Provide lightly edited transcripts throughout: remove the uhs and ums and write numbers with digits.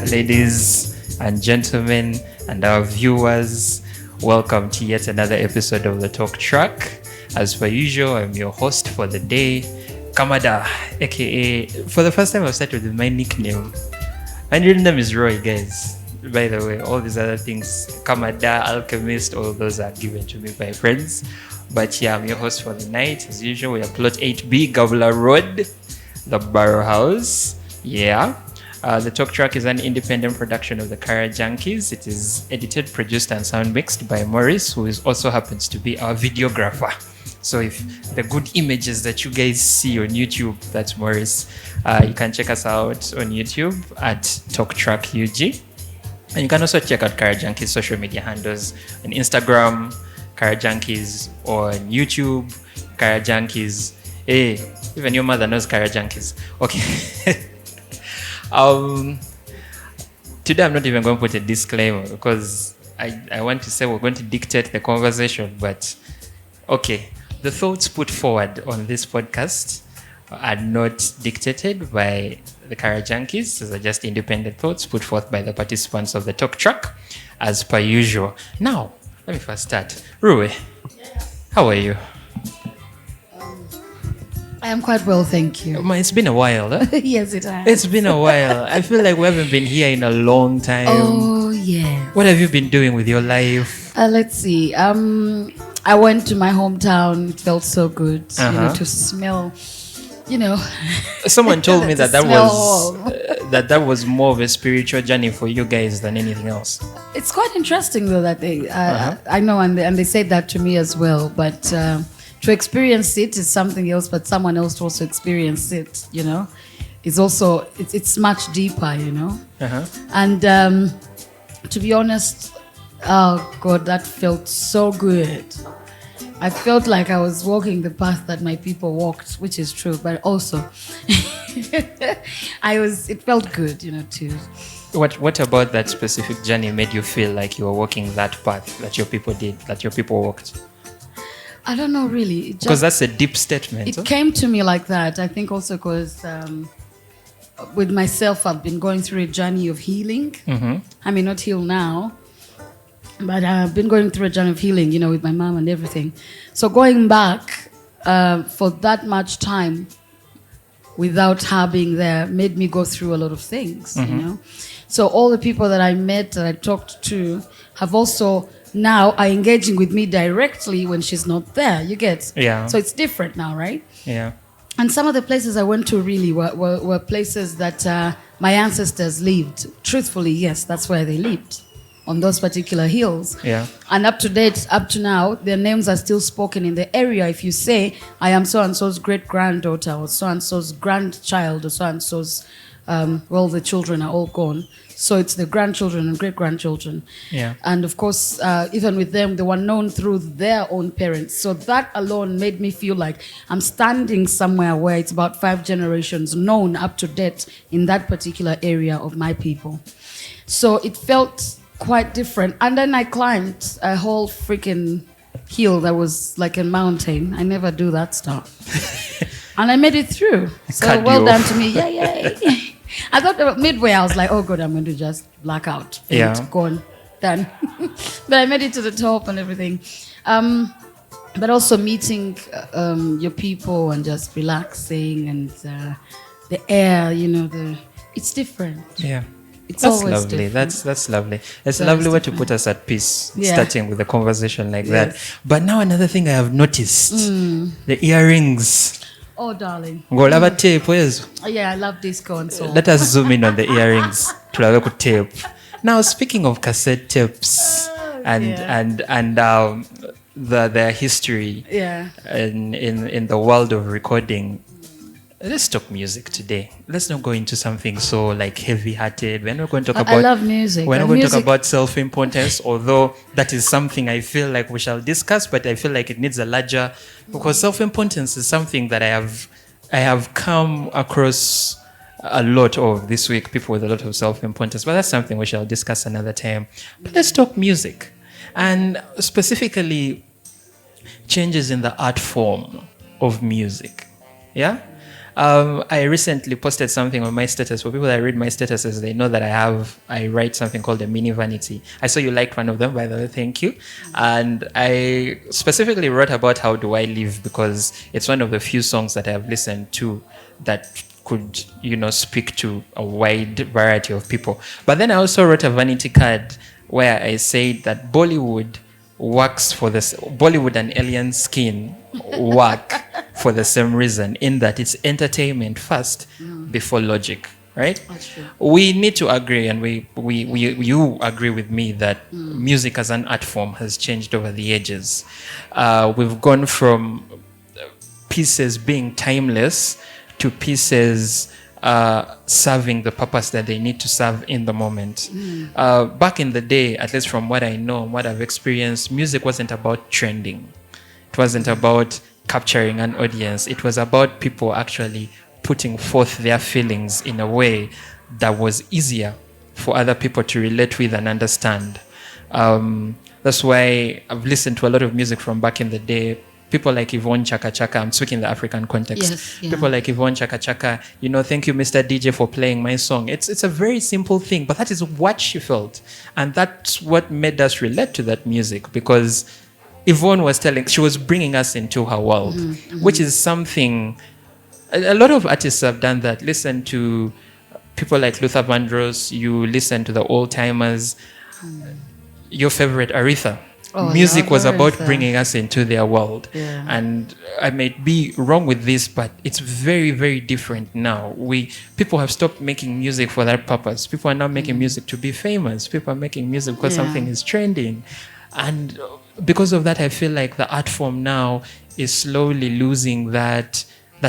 ladies and gentlemen, and our viewers. Welcome to yet another episode of the TalkTrack. As per usual, I'm your host for the day, Kamada, aka, for the first time I've started with my nickname. My real name is Roy, guys. By the way, all these other things, Kamada, Alchemist, all those are given to me by friends. But yeah, I'm your host for the night. As usual, we are Plot 8B, Gavla Road, the Barrow House. Yeah. The TalkTrack is an independent production of the Kara Junkies. It is edited, produced, and sound mixed by Maurice, who also happens to be our videographer. So if the good images that you guys see on YouTube, that's Maurice. You can check us out on YouTube at TalkTrack UG. And you can also check out Kara Junkies' social media handles on Instagram, Kara Junkies, on YouTube, Kara Junkies. Hey, even your mother knows Kara Junkies. Okay. Today I'm not even going to put a disclaimer because I want to say we're going to dictate the conversation, but okay. The thoughts put forward on this podcast are not dictated by the Kara Junkies. These are just independent thoughts put forth by the participants of the TalkTrack, as per usual. Now, let me first start. Rue, how are you? I am quite well, thank you. It's been a while, huh? Yes, it has. It's been a while. I feel like we haven't been here in a long time. Oh, yeah. What have you been doing with your life? Let's see. I went to my hometown. It felt so good, to smell, Someone told me to that was more of a spiritual journey for you guys than anything else. It's quite interesting, though, that I know, and they said that to me as well, but to experience it is something else, but someone else to also experience it, it's also, it's much deeper, And to be honest, oh God, that felt so good. I felt like I was walking the path that my people walked, which is true, but also it felt good, too. What about that specific journey made you feel like you were walking that path that your people did, that your people walked? I don't know, really. Because that's a deep statement. It came to me like that. I think also because with myself, I've been going through a journey of healing. Mm-hmm. I may not heal now, but I've been going through a journey of healing, with my mom and everything. So going back for that much time without her being there made me go through a lot of things, So all the people that I met, that I talked to, have also now are engaging with me directly when she's not there. You get? Yeah. So it's different now, right? Yeah. And some of the places I went to really were places that my ancestors lived. Truthfully, yes, that's where they lived, on those particular hills. Yeah. And up to now, their names are still spoken in the area. If you say, I am so-and-so's great-granddaughter, or so-and-so's grandchild, or so-and-so's, the children are all gone. So it's the grandchildren and great-grandchildren. Yeah. And of course, even with them, they were known through their own parents. So that alone made me feel like I'm standing somewhere where it's about 5 generations known up to date in that particular area of my people. So it felt quite different. And then I climbed a whole freaking hill that was like a mountain. I never do that stuff. And I made it through. So well done to me. Yeah. I thought midway I was like, oh God, I'm going to just black out. Yeah. Gone. Done. But I made it to the top and everything. But also meeting your people and just relaxing and the air, it's different. Yeah. It's that's always lovely. Different. That's lovely. It's a lovely way to put us at peace, starting with a conversation like that. But now another thing I have noticed, the earrings. Oh, darling. Yeah, I love disco and so. Let us zoom in on the earrings. Tape. Now, speaking of cassette tapes and their history in the world of recording, let's talk music today. Let's not go into something so like heavy-hearted. We're not going to talk about. I love music. We're not going to talk about self-importance, although that is something I feel like we shall discuss. But I feel like it needs a larger, because self-importance is something that I have come across a lot of this week. People with a lot of self-importance, but that's something we shall discuss another time. But let's talk music, and specifically changes in the art form of music. Yeah. I recently posted something on my status. For people that read my statuses, they know that I write something called a mini vanity. I saw you liked one of them, by the way, thank you. And I specifically wrote about How Do I Live because it's one of the few songs that I have listened to that could, speak to a wide variety of people. But then I also wrote a vanity card where I said that Bollywood works for this. Bollywood and alien skin work for the same reason, in that it's entertainment first before logic, right? That's true. We need to agree, and you agree with me that music as an art form has changed over the ages. We've gone from pieces being timeless to pieces serving the purpose that they need to serve in the moment. Back in the day, at least from what I know and what I've experienced, music wasn't about trending. It wasn't about capturing an audience. It was about people actually putting forth their feelings in a way that was easier for other people to relate with and understand. That's why I've listened to a lot of music from back in the day. People like Yvonne Chaka Chaka, I'm speaking in the African context. Yes, yeah. People like Yvonne Chaka Chaka, thank you, Mr. DJ, for playing my song. It's a very simple thing, but that is what she felt. And that's what made us relate to that music, because Yvonne she was bringing us into her world, which is something, a lot of artists have done that. Listen to people like Luther Vandross, you listen to the old timers, your favorite Aretha. Music was about bringing us into their world. Yeah. And I may be wrong with this, but it's very, very different now. People have stopped making music for that purpose. People are now making music to be famous. People are making music because something is trending. And because of that, I feel like the art form now is slowly losing that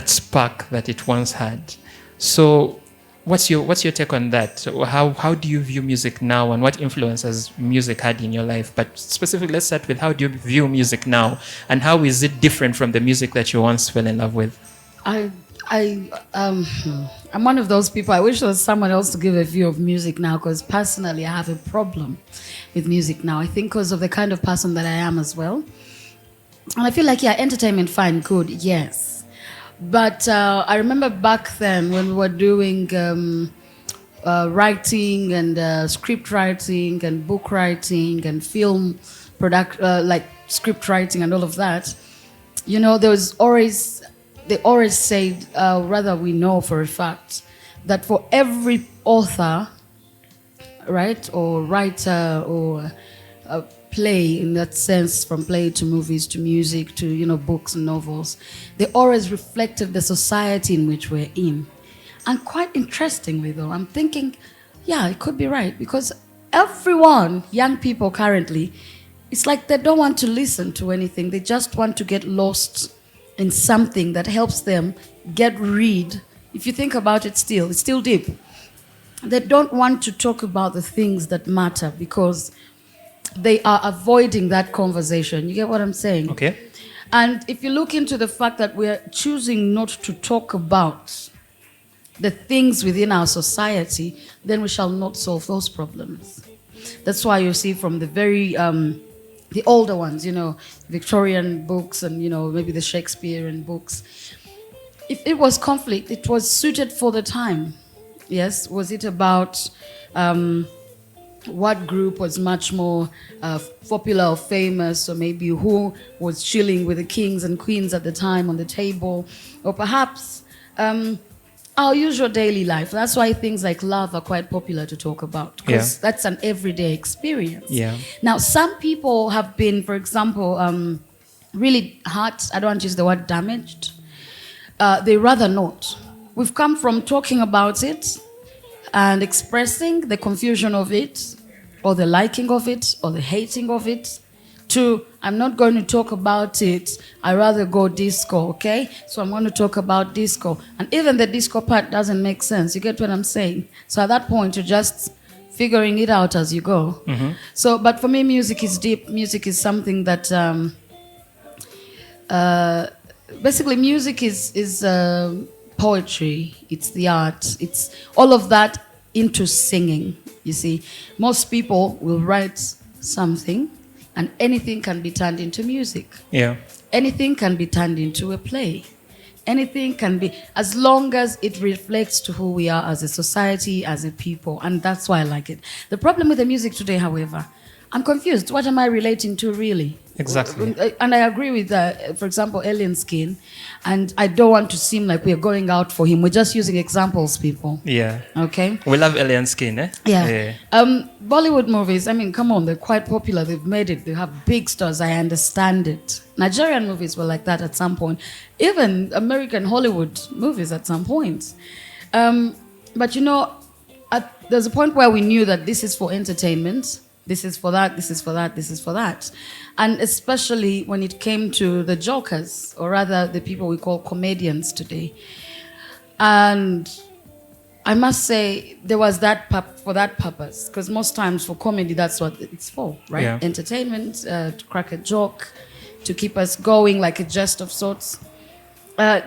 spark that it once had. So what's your take on that? So how do you view music now, and what influence has music had in your life? But specifically, let's start with, how do you view music now, and how is it different from the music that you once fell in love with? I'm one of those people. I wish there was someone else to give a view of music now, because personally I have a problem with music now. I think because of the kind of person that I am as well. And I feel like, entertainment, fine, good, yes. But I remember back then when we were doing writing and script writing and book writing and film like script writing and all of that, they always said, rather we know for a fact, that for every author, right, or writer or play, in that sense, from play to movies to music to books and novels, they always reflected the society in which we're in. And quite interestingly though, I'm thinking, it could be right, because everyone, young people currently, it's like they don't want to listen to anything. They just want to get lost in something that helps them get rid. If you think about it, it's still deep. They don't want to talk about the things that matter, because they are avoiding that conversation. You get what I'm saying? Okay. And if you look into the fact that we are choosing not to talk about the things within our society, then we shall not solve those problems. That's why you see from the very, the older ones, Victorian books and, maybe the Shakespearean books. If it was conflict, it was suited for the time. Yes. Was it about what group was much more popular or famous, or maybe who was chilling with the kings and queens at the time on the table, or perhaps our usual daily life. That's why things like love are quite popular to talk about, because that's an everyday experience. Yeah. Now, some people have been, for example, really hurt. I don't want to use the word damaged. They rather not. We've come from talking about it and expressing the confusion of it, or the liking of it, or the hating of it, to, I'm not going to talk about it, I rather go disco, okay? So I'm going to talk about disco. And even the disco part doesn't make sense. You get what I'm saying? So at that point, you're just figuring it out as you go. Mm-hmm. So, but for me, music is deep. Music is something that, basically music is poetry, it's the art, it's all of that into singing. You see, most people will write something and anything can be turned into music. Yeah. Anything can be turned into a play. Anything can be, as long as it reflects to who we are as a society, as a people, and that's why I like it. The problem with the music today, however, I'm confused. What am I relating to really? Exactly. And I agree with, for example, Alien Skin, and I don't want to seem like we're going out for him. We're just using examples, people. Yeah. Okay? We love Alien Skin, eh? Yeah. Bollywood movies, I mean, come on, they're quite popular. They've made it. They have big stars. I understand it. Nigerian movies were like that at some point. Even American Hollywood movies at some point. But you know, there's a point where we knew that this is for entertainment. This is for that, this is for that, this is for that. And especially when it came to the jokers, or rather the people we call comedians today. And I must say, there was that for that purpose, because most times for comedy, that's what it's for, right? Yeah. Entertainment, to crack a joke, to keep us going, like a jest of sorts.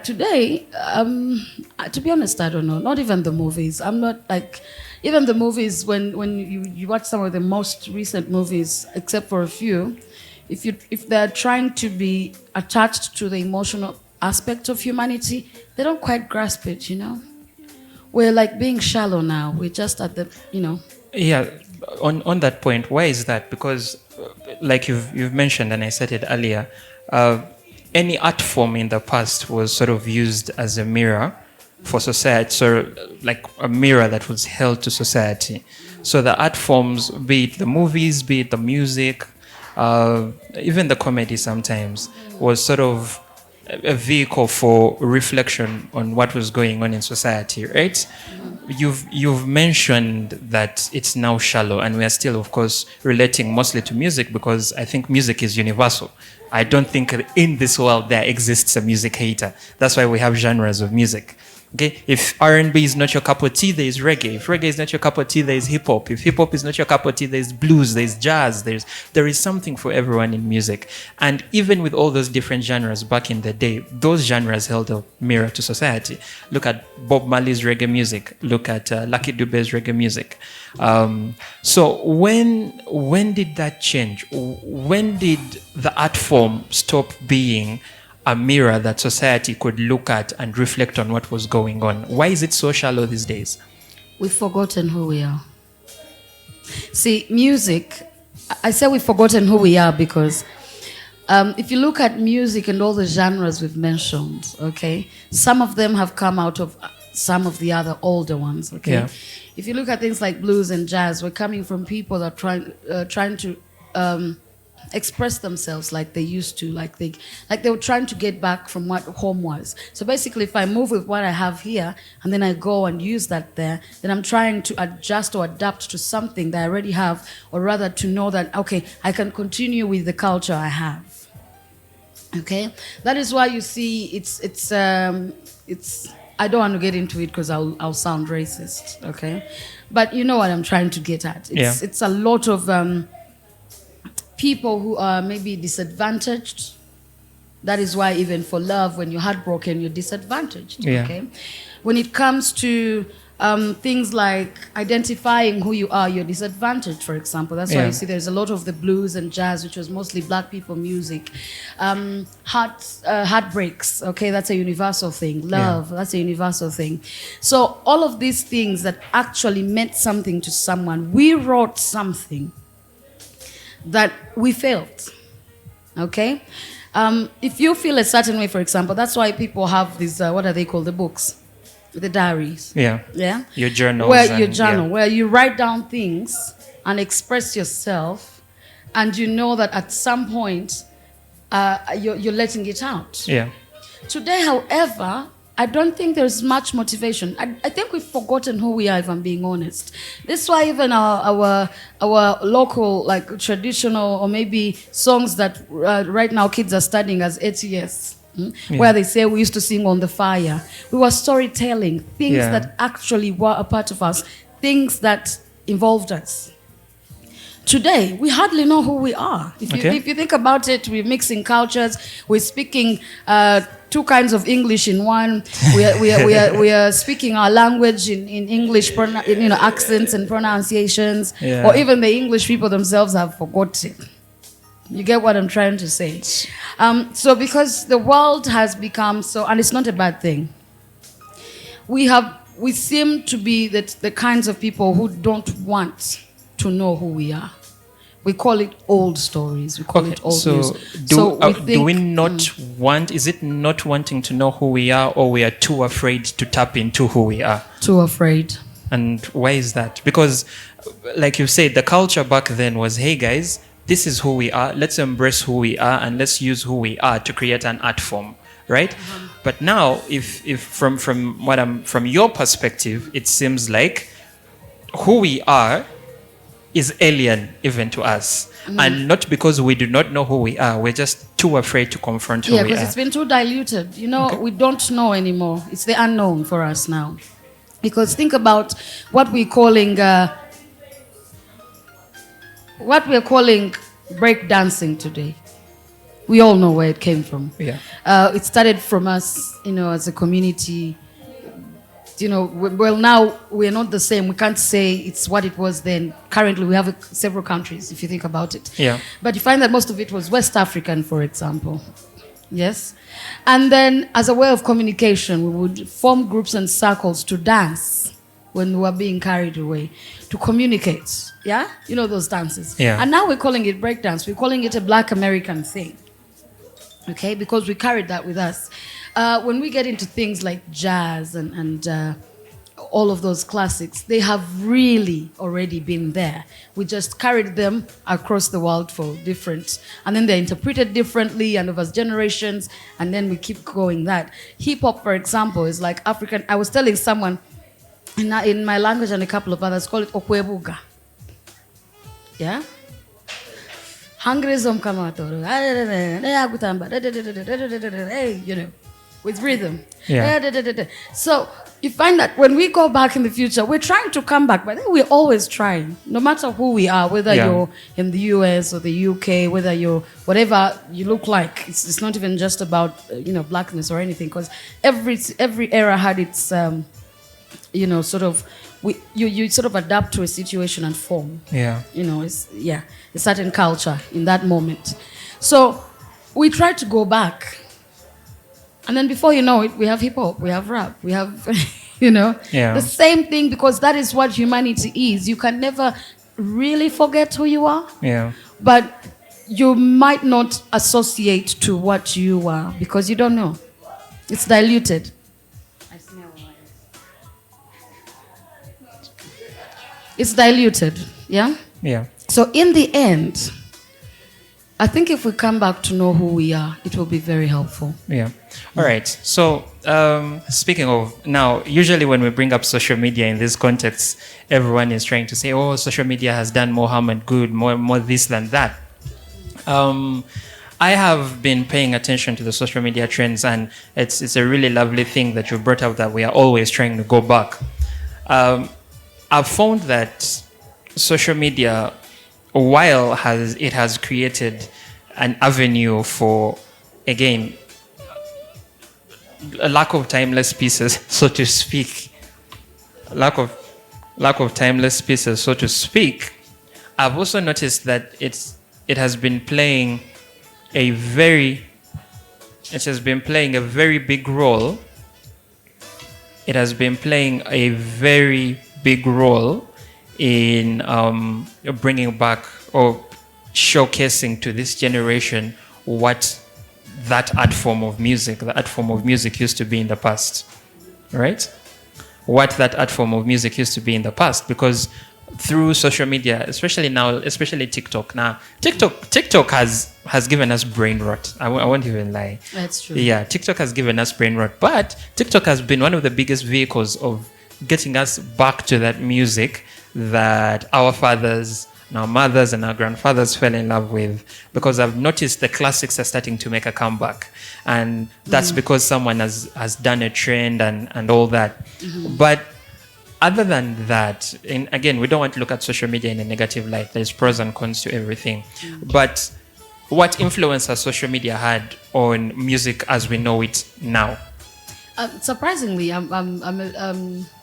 Today, to be honest, I don't know. Not even the movies. I'm not like, even the movies, when you watch some of the most recent movies, except for a few, if they're trying to be attached to the emotional aspect of humanity, they don't quite grasp it, you know? We're like being shallow now. We're just at the, you know. Yeah, on that point, why is that? Because, like you've mentioned, and I said it earlier, any art form in the past was sort of used as a mirror for society, so like a mirror that was held to society. So the art forms, be it the movies, be it the music, even the comedy sometimes, was sort of a vehicle for reflection on what was going on in society, right? You've mentioned that it's now shallow, and we are still, of course, relating mostly to music, because I think music is universal. I don't think in this world there exists a music hater. That's why we have genres of music. Okay, if R&B is not your cup of tea, there is reggae. If reggae is not your cup of tea, there is hip hop. If hip hop is not your cup of tea, there is blues, there is jazz. There is something for everyone in music. And even with all those different genres back in the day, those genres held a mirror to society. Look at Bob Marley's reggae music. Look at Lucky Dube's reggae music. So when did that change? When did the art form stop being a mirror that society could look at and reflect on what was going on? Why is it so shallow these days? We've forgotten who we are. See, music, I say we've forgotten who we are because if you look at music and all the genres we've mentioned, okay, some of them have come out of some of the other older ones, okay? Yeah. If you look at things like blues and jazz, we're coming from people that are trying to express themselves like they used to, like they were trying to get back from what home was. So basically, if I move with what I have here and then I go and use that there, then I'm trying to adjust or adapt to something that I already have, or rather to know that, okay, I can continue with the culture I have. Okay, that is why you see it's I don't want to get into it because I'll sound racist. Okay, but you know what I'm trying to get at. It's a lot of people who are maybe disadvantaged. That is why even for love, when you're heartbroken, you're disadvantaged. Yeah. Okay, when it comes to things like identifying who you are, you're disadvantaged, for example. That's why you see there's a lot of the blues and jazz, which was mostly black people music. Heartbreaks, okay, that's a universal thing. Love, that's a universal thing. So all of these things that actually meant something to someone, we wrote something that we felt, okay? If you feel a certain way, for example, that's why people have these, what are they called, the books? The diaries. Yeah. Your journals. Where you write down things and express yourself, and you know that at some point you're letting it out. Yeah. Today, however, I don't think there's much motivation. I think we've forgotten who we are, if I'm being honest. This is why even our local, like traditional, or maybe songs that right now kids are studying as ATS. Where they say we used to sing on the fire. We were storytelling, things that actually were a part of us, things that involved us. Today, we hardly know who we are. If you think about it, we're mixing cultures, we're speaking two kinds of English in one, we are speaking our language in English, accents and pronunciations, or even the English people themselves have forgotten. You get what I'm trying to say? So because the world has become so, and it's not a bad thing. We seem to be the kinds of people who don't want to know who we are. We call it old stories. We call it old news. Do we not want? Is it not wanting to know who we are, or we are too afraid to tap into who we are? Too afraid. And why is that? Because, like you said, the culture back then was, "Hey guys, this is who we are. Let's embrace who we are, and let's use who we are to create an art form." Right? But now, if from your perspective, it seems like who we are is alien even to us, and not because we do not know who we are. We're just too afraid to confront who we are. Yeah, because it's been too diluted. We don't know anymore. It's the unknown for us now. Because think about what we're calling breakdancing today. We all know where it came from. Yeah. It started from us, as a community. Well, now we're not the same. We can't say it's what it was then. Currently, we have several countries, if you think about it. Yeah. But you find that most of it was West African, for example. Yes? And then, as a way of communication, we would form groups and circles to dance when we were being carried away, to communicate. Yeah? You know those dances. Yeah. And now we're calling it breakdance. We're calling it a Black American thing. Okay? Because we carried that with us. When we get into things like jazz and all of those classics, they have really already been there. We just carried them across the world for different, and then they're interpreted differently and over generations, and then we keep going that. Hip hop, for example, is like African. I was telling someone in my language and a couple of others, call it okwebuga. Yeah? With rhythm. Yeah. So you find that when we go back in the future, we're trying to come back, but then we're always trying, no matter who we are, whether you're in the US or the UK, whether you're whatever you look like. It's not even just about blackness or anything, because every era had its you sort of adapt to a situation and form. Yeah. A certain culture in that moment. So we try to go back. And then before you know it, we have hip hop, we have rap, we have, the same thing, because that is what humanity is. You can never really forget who you are. Yeah. But you might not associate to what you are because you don't know. It's diluted. I smell It's diluted, yeah? Yeah. So in the end, I think if we come back to know who we are, it will be very helpful. Yeah. All right. So speaking of now, usually when we bring up social media in this context, everyone is trying to say, oh, social media has done more harm and good, more this than that. I have been paying attention to the social media trends, and it's a really lovely thing that you brought up, that we are always trying to go back. I've found that social media, while it has created an avenue for, again, a lack of timeless pieces, so to speak. Lack of timeless pieces, so to speak. I've also noticed that it has been playing a very big role. It has been playing a very big role in bringing back or showcasing to this generation what the art form of music used to be in the past, right? What that art form of music used to be in the past, because through social media, especially TikTok. Now, TikTok has given us brain rot. I won't even lie. That's true. Yeah, TikTok has given us brain rot, but TikTok has been one of the biggest vehicles of getting us back to that music that our fathers and our mothers and our grandfathers fell in love with, because I've noticed the classics are starting to make a comeback, and that's because someone has done a trend and all that. But other than that, and again, we don't want to look at social media in a negative light. There's pros and cons to everything. But what influence has social media had on music as we know it now? Surprisingly, I'm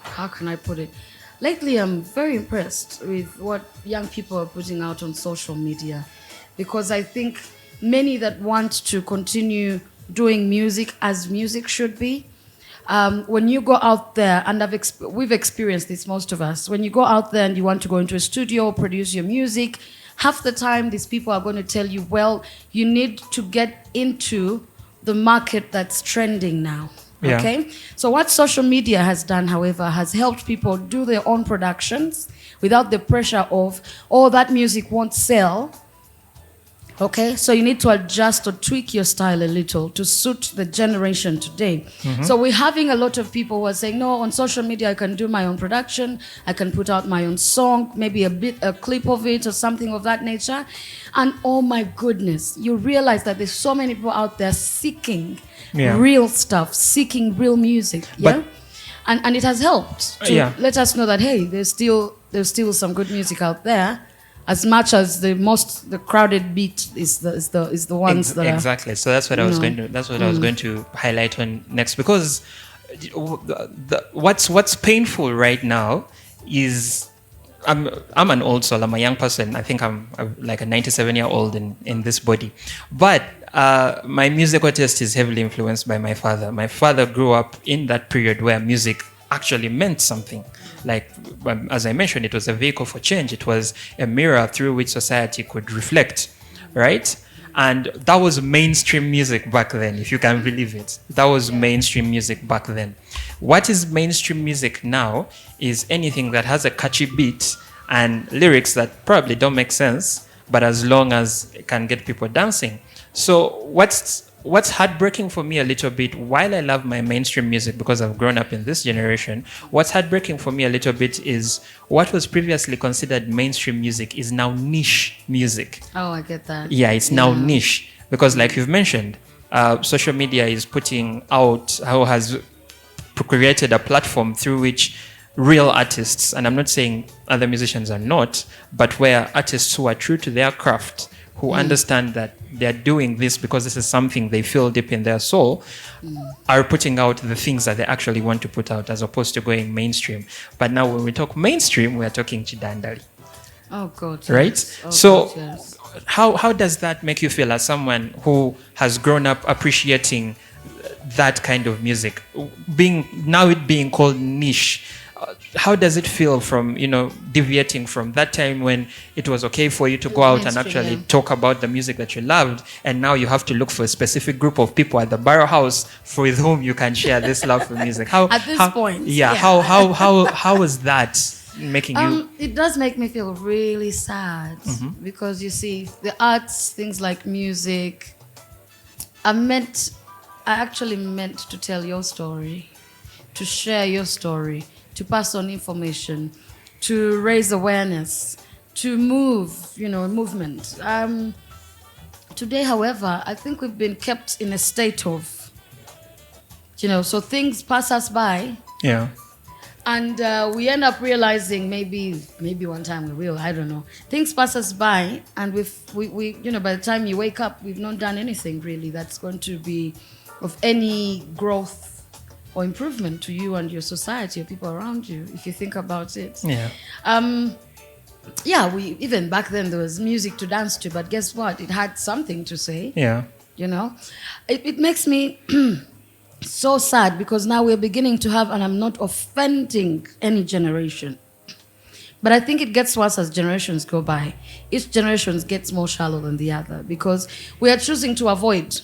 how can I put it? Lately, I'm very impressed with what young people are putting out on social media. because I think many that want to continue doing music as music should be, when you go out there, and we've experienced this, most of us, when you go out there and you want to go into a studio, produce your music, half the time these people are going to tell you, well, you need to get into the market that's trending now. Yeah. Okay? So what social media has done, however, has helped people do their own productions without the pressure of, oh, that music won't sell. Okay, so you need to adjust or tweak your style a little to suit the generation today. So we're having a lot of people who are saying, no, on social media I can do my own production, I can put out my own song, maybe a clip of it or something of that nature. And oh my goodness, you realize that there's so many people out there seeking real stuff, seeking real music. Yeah. And it has helped to let us know that, hey, there's still some good music out there. As much as the crowded beat is the ones that exactly. So that's what I was going to. That's what I was going to highlight on next, because what's painful right now is I'm an old soul. I'm a young person. I think I'm like a 97-year-old in this body, but my musical taste is heavily influenced by my father. My father grew up in that period where music actually meant something. Like, as I mentioned, it was a vehicle for change. It was a mirror through which society could reflect, right? And that was mainstream music back then, if you can believe it. That was mainstream music back then. What is mainstream music now is anything that has a catchy beat and lyrics that probably don't make sense, but as long as it can get people dancing. So what's heartbreaking for me a little bit, while I love my mainstream music because I've grown up in this generation, what's heartbreaking for me a little bit is what was previously considered mainstream music is now niche music. Oh, I get that. Yeah, it's now niche because, like you've mentioned, social media is putting out, how has created a platform through which real artists, and I'm not saying other musicians are not, but where artists who are true to their craft, who understand that they're doing this because this is something they feel deep in their soul, are putting out the things that they actually want to put out, as opposed to going mainstream. But now when we talk mainstream, we're talking chidandali. Oh God. Right? Yes. Oh, so God, yes. how does that make you feel as someone who has grown up appreciating that kind of music, it being called niche? How does it feel from, deviating from that time when it was okay for you to go out and actually talk about the music that you loved, and now you have to look for a specific group of people at the barrel house with whom you can share this love for music? How is that making you? It does make me feel really sad because you see, the arts, things like music, I actually meant to tell your story, to share your story, to pass on information, to raise awareness, to move, movement. Today, however, I think we've been kept in a state of, so things pass us by. Yeah. And we end up realizing, maybe one time we will, I don't know. Things pass us by, and we by the time you wake up, we've not done anything really that's going to be of any growth or improvement to you and your society or people around you, if you think about it. Yeah. We even back then there was music to dance to, but guess what? It had something to say. Yeah. It makes me so sad because now we're beginning to have, and I'm not offending any generation, but I think it gets worse as generations go by. Each generation gets more shallow than the other because we are choosing to avoid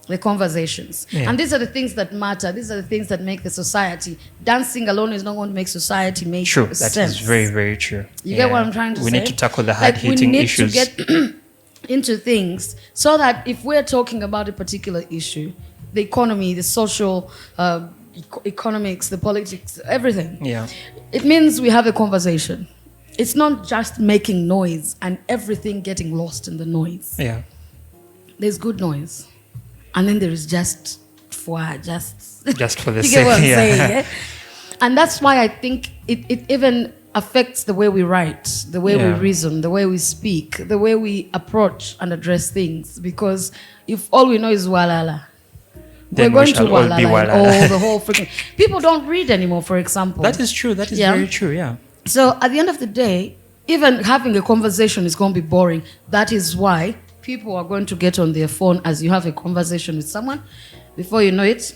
the conversations. Yeah. And these are the things that matter. These are the things that make the society. Dancing alone is not going to make society make sense. That is very, very true. You get what I'm trying to say? We need to tackle the hard-hitting issues. We need to get into things so that if we're talking about a particular issue, the economy, the social economics, the politics, everything, it means we have a conversation. It's not just making noise and everything getting lost in the noise. Yeah. There's good noise. And then there is just for the sake. You get what I'm saying? Yeah? And that's why I think it even affects the way we write, the way we reason, the way we speak, the way we approach and address things. Because if all we know is walala, then we're going to walala. The whole freaking... People don't read anymore, for example. That is true. That is very true, yeah. So at the end of the day, even having a conversation is going to be boring. That is why people are going to get on their phone as you have a conversation with someone. Before you know it,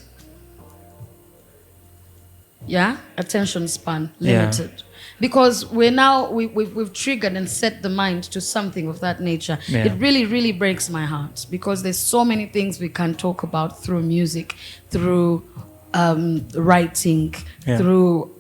attention span limited. Yeah. Because we've triggered and set the mind to something of that nature. Yeah. It really, really breaks my heart because there's so many things we can talk about through music, through writing, through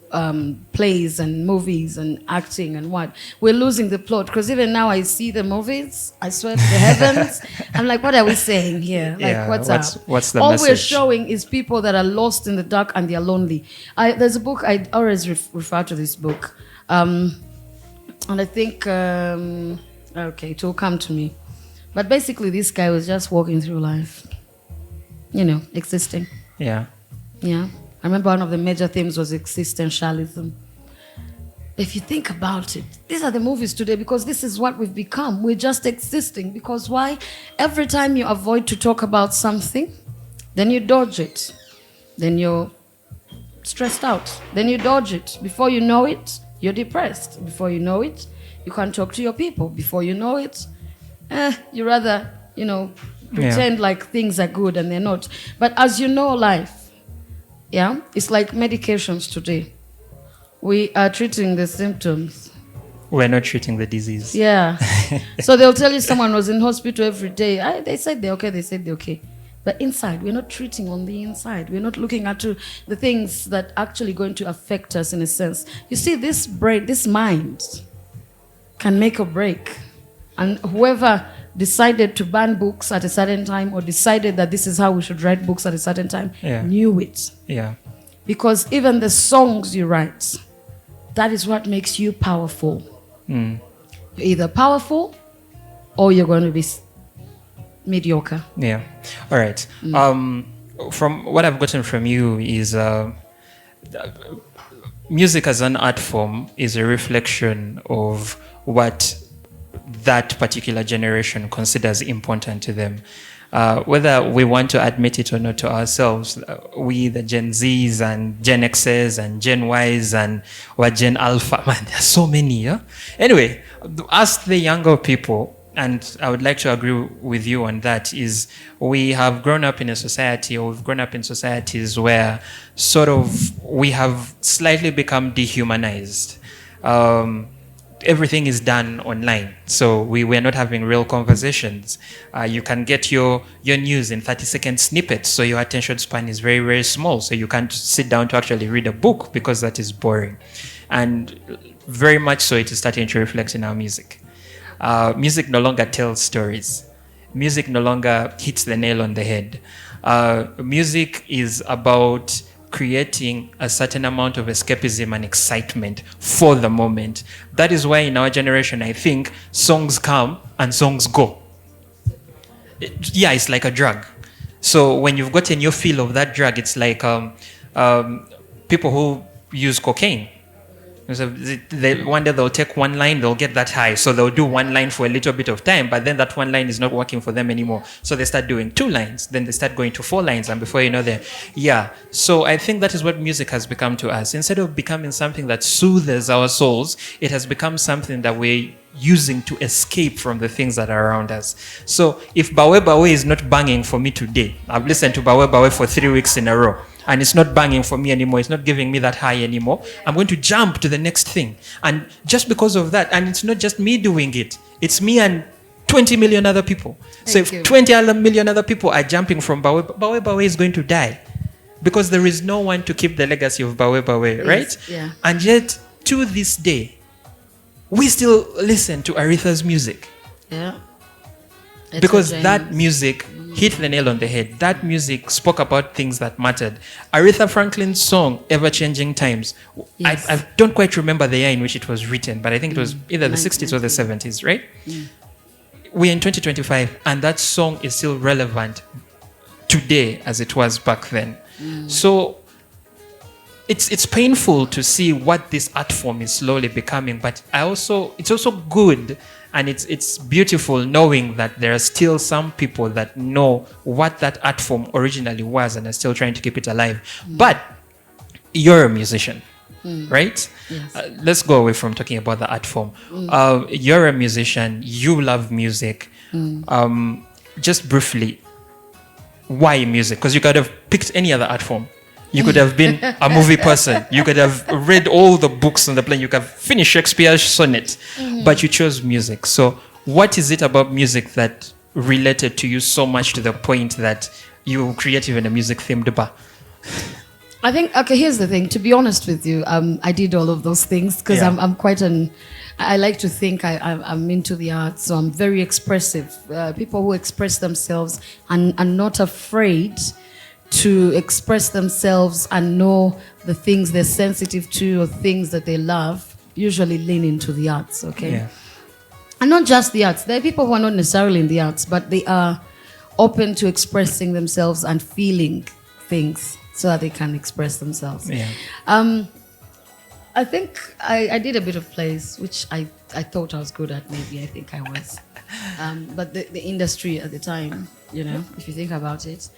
plays and movies and acting and what. We're losing the plot because even now I see the movies, I swear to the heavens, I'm like, what are we saying here? Like, what's up? What's the All message? we're showing is people that are lost in the dark and they're lonely. There's a book, I always refer to this book. And I think, okay, it will come to me. But basically this guy was just walking through life, existing. Yeah. Yeah. I remember one of the major themes was existentialism. If you think about it, these are the movies today because this is what we've become. We're just existing. Because why? Every time you avoid to talk about something, then you dodge it. Then you're stressed out. Then you dodge it. Before you know it, you're depressed. Before you know it, you can't talk to your people. Before you know it, you rather, pretend like things are good and they're not. But as you know life, it's like medications today. We are treating the symptoms. We're not treating the disease. Yeah. So they'll tell you someone was in hospital every day. They said they're okay. But inside, we're not treating on the inside. We're not looking at the things that actually going to affect us in a sense. You see, this brain, this mind can make or break. And whoever decided to ban books at a certain time or decided that this is how we should write books at a certain time, knew it. Yeah. Because even the songs you write, that is what makes you powerful. You're either powerful or you're going to be mediocre. Yeah. All right. From what I've gotten from you is music as an art form is a reflection of what that particular generation considers important to them. Whether we want to admit it or not to ourselves, we, the Gen Zs and Gen Xs and Gen Ys and Gen Alpha, man, there's so many, yeah? Anyway, ask the younger people, and I would like to agree with you on that, is we have grown up in a society, or we've grown up in societies where sort of we have slightly become dehumanized. Everything is done online, so we're not having real conversations. You can get your news in 30-second snippets, so your attention span is very, very small, so you can't sit down to actually read a book because that is boring. And very much so it is starting to reflect in our music. Music no longer tells stories. Music no longer hits the nail on the head. Music is about creating a certain amount of escapism and excitement for the moment. That is why in our generation, I think, songs come and songs go. It's like a drug. So when you've gotten your feel of that drug, it's like people who use cocaine. So one day they'll take one line, they'll get that high. So they'll do one line for a little bit of time, but then that one line is not working for them anymore. So they start doing 2 lines, then they start going to 4 lines, and before you know so I think that is what music has become to us. Instead of becoming something that soothes our souls, it has become something that we're using to escape from the things that are around us. So if Bawe Bawe is not banging for me today, I've listened to Bawe Bawe for 3 weeks in a row, and it's not banging for me anymore, it's not giving me that high anymore, I'm going to jump to the next thing. And just because of that, and it's not just me doing it, it's me and 20 million other people. So if 20 million other people are jumping from Bawe Bawe is going to die. Because there is no one to keep the legacy of Bawe Bawe, right? Yeah. And yet, to this day, we still listen to Aretha's music. Yeah. Because that music hit the nail on the head. That music spoke about things that mattered. Aretha Franklin's song, Ever Changing Times, yes. I don't quite remember the year in which it was written, but I think it was either the 60s or the 70s, right? We're in 2025, and that song is still relevant today as it was back then. So it's painful to see what this art form is slowly becoming, but it's also good. And it's beautiful knowing that there are still some people that know what that art form originally was and are still trying to keep it alive. But you're a musician, right? Yes. Let's go away from talking about the art form. You're a musician, you love music. Just briefly, why music? Because you could have picked any other art form. You could have been a movie person. You could have read all the books on the plane. You could have finished Shakespeare's sonnet. But you chose music. So what is it about music that related to you so much to the point that you create even a music-themed bar? I think, okay, here's the thing. To be honest with you, I did all of those things because I'm quite I like to think I'm into the arts, so I'm very expressive. People who express themselves and are not afraid to express themselves and know the things they're sensitive to or things that they love usually lean into the arts, okay? Yeah. And not just the arts. There are people who are not necessarily in the arts, but they are open to expressing themselves and feeling things so that they can express themselves. Yeah. I think I did a bit of plays, which I thought I was good at. Maybe I think I was. But the industry at the time, you know, if you think about it.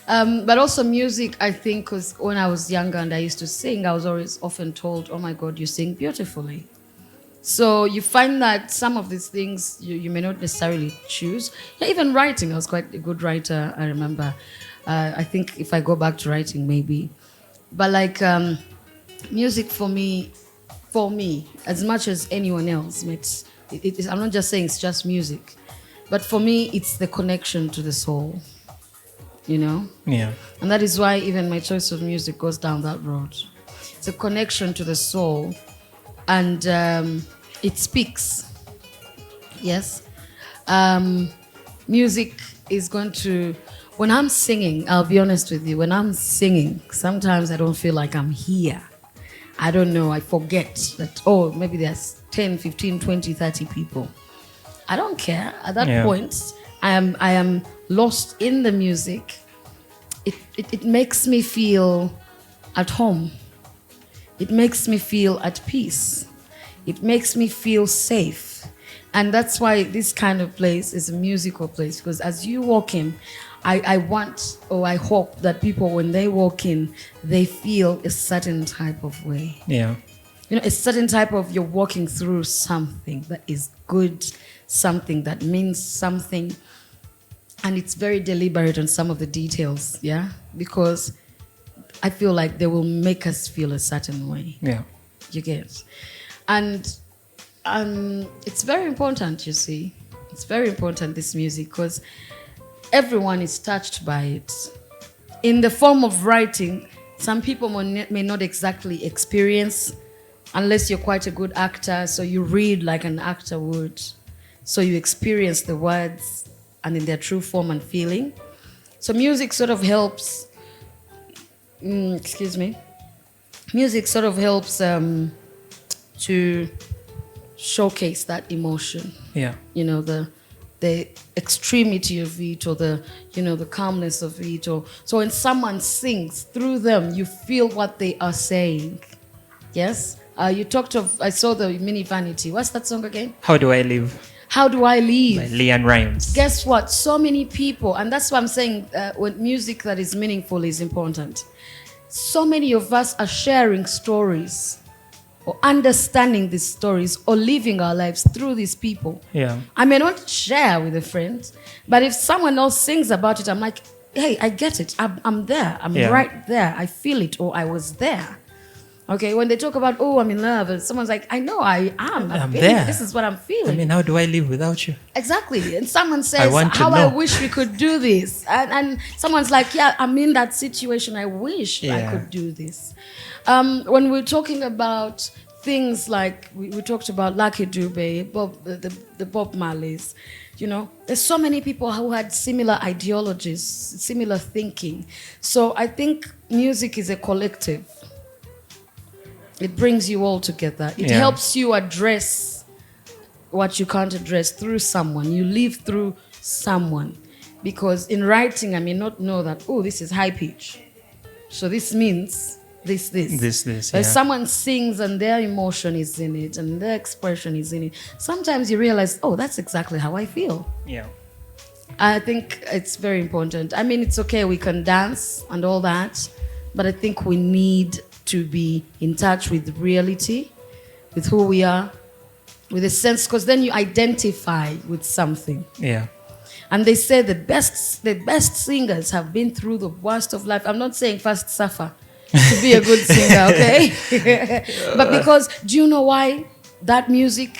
But also music, I think, because when I was younger and I used to sing, I was always often told, oh my God, you sing beautifully. So you find that some of these things you may not necessarily choose. Yeah, even writing, I was quite a good writer, I remember. I think if I go back to writing, maybe. But like music for me, as much as anyone else, I'm not just saying it's just music. But for me, it's the connection to the soul. You know? Yeah. And that is why even my choice of music goes down that road. It's a connection to the soul, and it speaks. Yes. Music is going to, when I'm singing, I'll be honest with you, when I'm singing, sometimes I don't feel like I'm here. I don't know, I forget that, oh, maybe there's 10, 15, 20, 30 people. I don't care. At that point, I am lost in the music. It makes me feel at home. It makes me feel at peace. It makes me feel safe. And that's why this kind of place is a musical place, because as you walk in, I want, or I hope that people, when they walk in, they feel a certain type of way. Yeah. You know, a certain type of, you're walking through something that is good, something that means something. And it's very deliberate on some of the details, yeah? Because I feel like they will make us feel a certain way. Yeah. You get? And it's very important, you see. It's very important, this music, because everyone is touched by it. In the form of writing, some people may not exactly experience, unless you're quite a good actor, so you read like an actor would. So you experience the words and in their true form and feeling. So music sort of helps, music sort of helps to showcase that emotion. Yeah. You know, the extremity of it, or the, you know, the calmness of it. Or so when someone sings, through them, you feel what they are saying. Yes? You talked of, I saw the Mini Vanity. What's that song again? How Do I Live? How Do I Live? By Leanne Rimes. Guess what? So many people, and that's why I'm saying when music that is meaningful is important. So many of us are sharing stories, or understanding these stories, or living our lives through these people. Yeah. I may not share with a friend, but if someone else sings about it, I'm like, hey, I get it. I'm there. I'm right there. I feel it, or I was there. Okay, when they talk about, oh, I'm in love, and someone's like, I know I am. I'm there. This is what I'm feeling. I mean, how do I live without you? Exactly. And someone says, I I wish we could do this. And someone's like, yeah, I'm in that situation. I wish I could do this. When we're talking about things like, we talked about Lucky Dube, the Bob Marleys, you know, there's so many people who had similar ideologies, similar thinking. So I think music is a collective. It brings you all together. It helps you address what you can't address through someone. You live through someone. Because in writing, I may not know that, oh, this is high pitch. So this means this. But someone sings and their emotion is in it and their expression is in it. Sometimes you realize, oh, that's exactly how I feel. Yeah. I think it's very important. I mean, it's okay, we can dance and all that, but I think we need to be in touch with reality, with who we are, with a sense, because then you identify with something. Yeah. And they say the best singers have been through the worst of life. I'm not saying first suffer to be a good singer, okay? But because, do you know why that music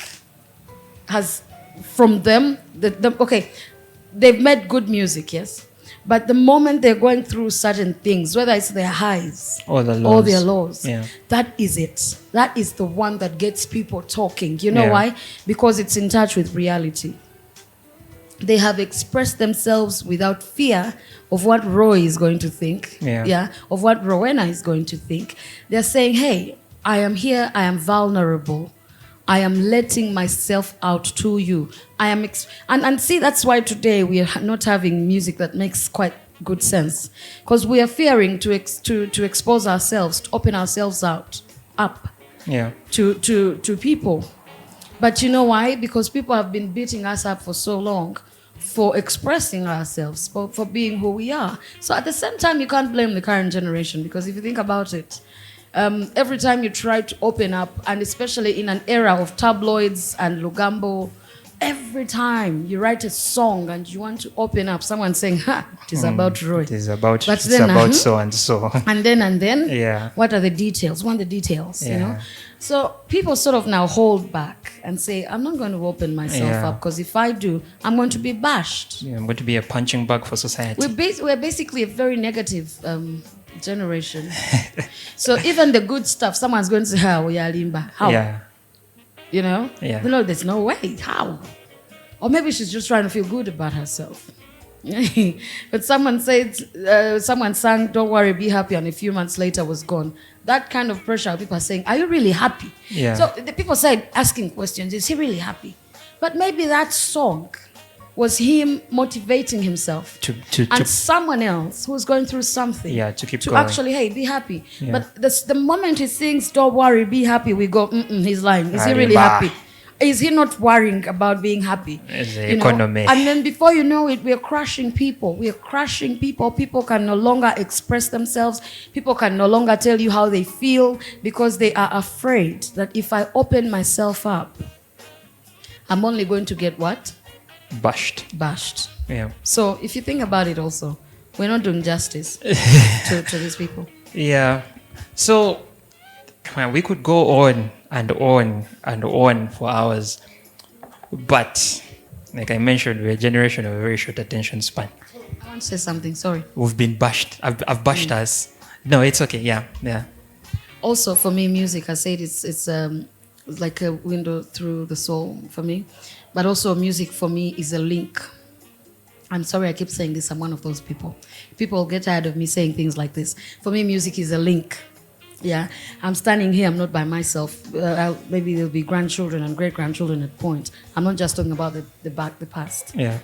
has, from them, okay, they've made good music, yes? But the moment they're going through certain things, whether it's their highs Or the lows. or their lows, Yeah. that is it. That is the one that gets people talking. You know Yeah. why? Because it's in touch with reality. They have expressed themselves without fear of what Roy is going to think. Yeah. Of what Rowena is going to think. They're saying, hey, I am here, I am vulnerable. I am letting myself out to you. I am, and see, that's why today we are not having music that makes quite good sense, because we are fearing to expose ourselves, to open ourselves up Yeah. to people. But you know why? Because people have been beating us up for so long for expressing ourselves, for being who we are. So at the same time, you can't blame the current generation, because if you think about it, every time you try to open up, and especially in an era of tabloids and Lugambo, every time you write a song and you want to open up, someone saying, ha, it is about Roy. It is about, But it's then, about so and so. And then, Yeah. what are the details? Want the details, you know? So people sort of now hold back and say, I'm not going to open myself up, because if I do, I'm going to be bashed. Yeah, I'm going to be a punching bag for society. We're basically a very negative generation. So even the good stuff, someone's going to say, how? How? Yeah. You know? Yeah. No, there's no way. How? Or maybe she's just trying to feel good about herself. But someone said, someone sang, don't worry, be happy, and a few months later was gone. That kind of pressure, people are saying, are you really happy? Yeah. So the people said, asking questions, is he really happy? But maybe that song was him motivating himself. And someone else who's going through something. Yeah, to keep to going. actually, hey, be happy. Yeah. But the moment he sings, don't worry, be happy, we go, he's lying. Is he really Arriba. happy? Is he not worrying about being happy? It's the You know? economy. And then before you know it, we're crushing people. We're crushing people. People can no longer express themselves. People can no longer tell you how they feel, because they are afraid that if I open myself up, I'm only going to get what? Bashed. Yeah. So if you think about it also, we're not doing justice to these people. Yeah. So, come on, we could go on and on and on for hours. But, like I mentioned, we're a generation of a very short attention span. I want to say something, sorry. We've been bashed. I've bashed us. No, it's okay. Yeah. Also, for me, music, I said it's like a window through the soul for me. But also, music for me is a link. I'm sorry I keep saying this. I'm one of those people. People get tired of me saying things like this. For me, music is a link. Yeah, I'm standing here. I'm not by myself. Maybe there'll be grandchildren and great-grandchildren at point. I'm not just talking about the past. Yeah.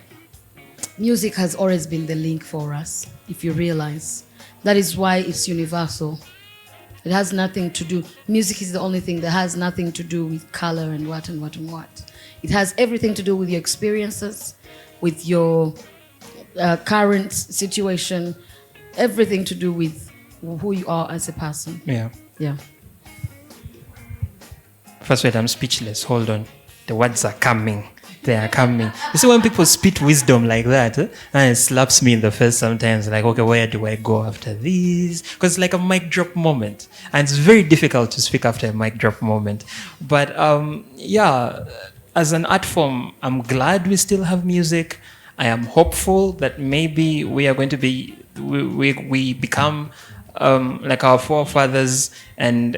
Music has always been the link for us, if you realize. That is why it's universal. It has nothing to do. Music is the only thing that has nothing to do with color and what and what and what. It has everything to do with your experiences, with your current situation, everything to do with who you are as a person. Yeah. Yeah. First, wait, I'm speechless. Hold on. The words are coming. They are coming. You see, when people spit wisdom like that, and it slaps me in the face sometimes, like, okay, where do I go after this? Because it's like a mic drop moment. And it's very difficult to speak after a mic drop moment. But yeah, as an art form, I'm glad we still have music. I am hopeful that maybe we are going to be, we become like our forefathers and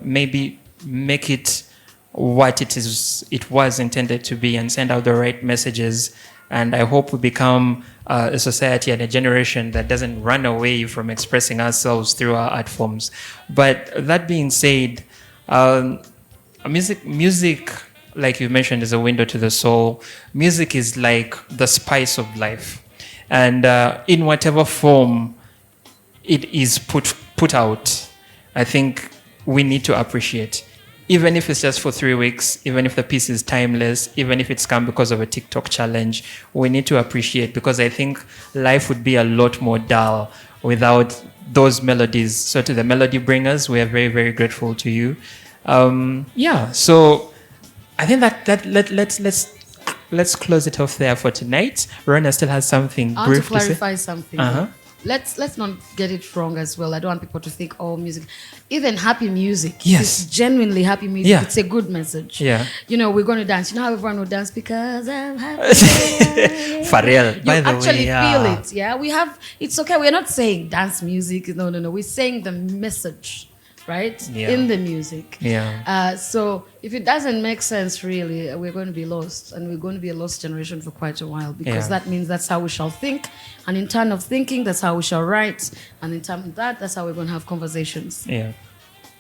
maybe make it what it was intended to be and send out the right messages. And I hope we become a society and a generation that doesn't run away from expressing ourselves through our art forms. But that being said, music, like you mentioned, is a window to the soul. Music is like the spice of life. And in whatever form it is put out, I think we need to appreciate. Even if it's just for 3 weeks, even if the piece is timeless, even if it's come because of a TikTok challenge, we need to appreciate, because I think life would be a lot more dull without those melodies. So to the melody bringers, we are very, very grateful to you. Yeah, so I think let's close it off there for tonight. Rona still has something I want to brief to say. clarify something. Uh-huh. Let's not get it wrong as well. I don't want people to think, oh, music, even happy music. Yes. It's genuinely happy music. Yeah. It's a good message. Yeah. You know, we're going to dance. You know how everyone will dance because I'm happy. For real. You By the actually way, feel it. Yeah. It's okay. We're not saying dance music. No. We're saying the message, right? Yeah. In the music. Yeah. So if it doesn't make sense, really, we're going to be lost, and we're going to be a lost generation for quite a while, because Yeah. that means that's how we shall think, and in turn of thinking, that's how we shall write, and in turn of that, that's how we're going to have conversations. Yeah.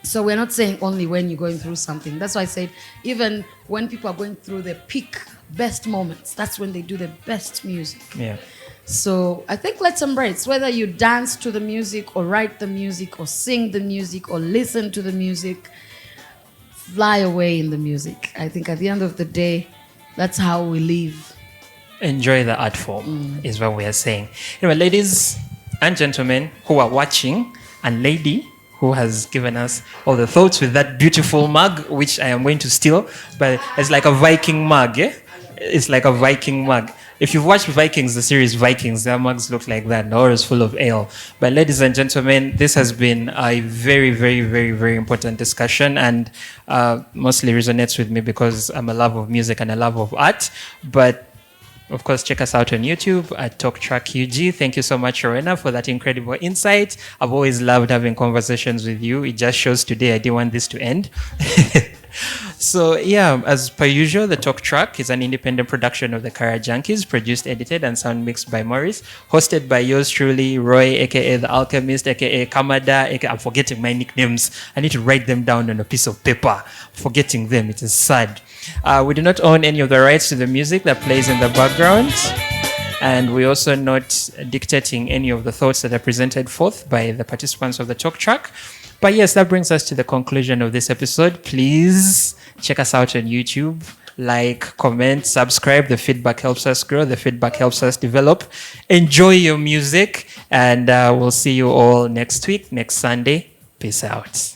So we're not saying only when you're going through something. That's why I said even when people are going through their peak, best moments, that's when they do the best music. Yeah. So I think let's embrace, whether you dance to the music or write the music or sing the music or listen to the music, fly away in the music. I think at the end of the day, that's how we live. Enjoy the art form is what we are saying. Anyway, ladies and gentlemen who are watching, and lady who has given us all the thoughts with that beautiful mug, which I am going to steal, but it's like a Viking mug, yeah? It's like a Viking mug. If you've watched Vikings, the series Vikings, their mugs look like that. The is full of ale. But ladies and gentlemen, this has been a very, very, very, very important discussion, and mostly resonates with me because I'm a love of music and a love of art. But of course, check us out on YouTube at TalkTrack UG. Thank you so much, Rowena, for that incredible insight. I've always loved having conversations with you. It just shows today I didn't want this to end. So, yeah, as per usual, the Talk Track is an independent production of the Kara Junkies, produced, edited, and sound mixed by Maurice, hosted by yours truly, Roy, aka The Alchemist, aka Kamada, aka I'm forgetting my nicknames. I need to write them down on a piece of paper. Forgetting them, it is sad. We do not own any of the rights to the music that plays in the background. And we're also not dictating any of the thoughts that are presented forth by the participants of the Talk Track. But yes, that brings us to the conclusion of this episode. Please check us out on YouTube. Like, comment, subscribe. The feedback helps us grow. The feedback helps us develop. Enjoy your music. And we'll see you all next week, next Sunday. Peace out.